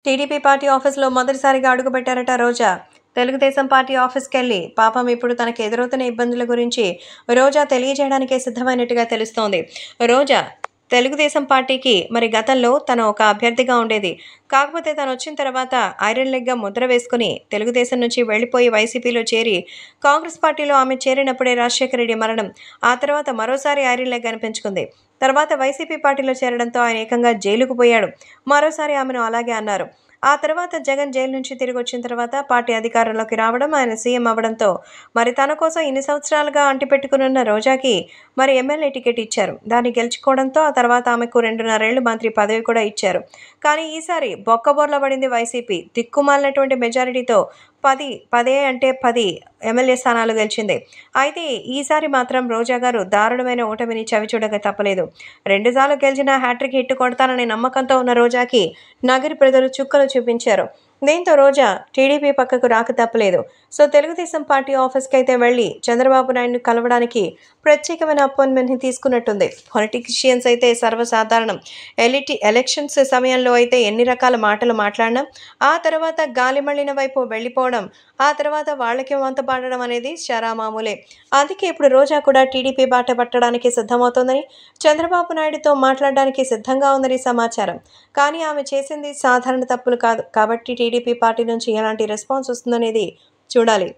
TDP party ఆఫీసులో మొదటిసారిగా అడుగుపెట్టారట రోజా. Telugu Desam party ఆఫీస్కెళ్లి పాపం ఇప్పుడు తనకు ఎదురవుతున్న ఇబ్బందుల గురించి రోజా తెలియజేయడానికే సిద్ధమైనట్టుగా తెలుస్తోంది. రోజా తెలుగుదేశం పార్టీకి మరి గతంలో తను ఒక అభ్యర్థిగా ఉండేది. కాకపోతే తను వచ్చిన తర్వాత ఐరన్ లెగ్గా ముద్ర వేసుకుని తెలుగుదేశం నుంచి వెళ్లిపోయి వైసీపీలో చేరి కాంగ్రెస్ పార్టీలో ఆమె చేరినప్పుడే రాజశేఖర రెడ్డి మరణం. ఆ తర్వాత మరోసారి ఐరన్ లెగ్ అనిపించుకుంది. తర్వాత వైసీపీ పార్టీలో చేరడంతో ఆయన ఏకంగా జైలుకు పోయాడు. మరోసారి ఆమెను అలాగే అన్నారు. ఆ తర్వాత జగన్ జైలు నుంచి తిరిగి వచ్చిన తర్వాత పార్టీ అధికారంలోకి రావడం, ఆయన సీఎం అవ్వడంతో మరి తన కోసం ఇన్ని సంవత్సరాలుగా అంటిపెట్టుకునున్న రోజాకి మరి ఎమ్మెల్యే టికెట్ ఇచ్చారు. దాన్ని గెలుచుకోవడంతో ఆ తర్వాత ఆమెకు 2.5 ఏళ్లు మంత్రి పదవి కూడా ఇచ్చారు. కానీ ఈసారి బొక్కబోర్ల పడింది వైసీపీ. దిక్కుమాలినటువంటి మెజారిటీతో 10 ఎమ్మెల్యే స్థానాలు గెలిచింది. అయితే ఈసారి మాత్రం రోజా గారు దారుణమైన ఓటమిని చవిచూడక తప్పలేదు. 2 సార్లు గెలిచినా హ్యాట్రిక్ హిట్ కొడతాననే నమ్మకంతో ఉన్న రోజాకి నగరి ప్రజలు చుక్కలు చూపించారు. దీంతో రోజా టీడీపీ పక్కకు రాక తప్పలేదు. సో తెలుగుదేశం పార్టీ ఆఫీస్కి అయితే వెళ్లి చంద్రబాబు నాయుడుని కలవడానికి ప్రత్యేకమైన అపాయింట్మెంట్ని తీసుకున్నట్టుంది. పొలిటీషియన్స్ అయితే సర్వసాధారణం. ఎలక్షన్స్ సమయంలో అయితే ఎన్ని రకాల మాటలు మాట్లాడడం, ఆ తర్వాత గాలి మళ్ళిన వైపు వెళ్ళిపోవడం, ఆ తర్వాత వాళ్ళకి వంత పాడడం అనేది శరామామూలే. అందుకే ఇప్పుడు రోజా కూడా టీడీపీ బాట పట్టడానికి సిద్ధమవుతోందని, చంద్రబాబు నాయుడుతో మాట్లాడడానికి సిద్ధంగా ఉందని సమాచారం. కానీ ఆమె చేసింది సాధారణ తప్పులు కాదు. కాబట్టి టీడీపీ పార్టీ నుంచి ఎలాంటి రెస్పాన్స్ వస్తుందనేది చూడాలి.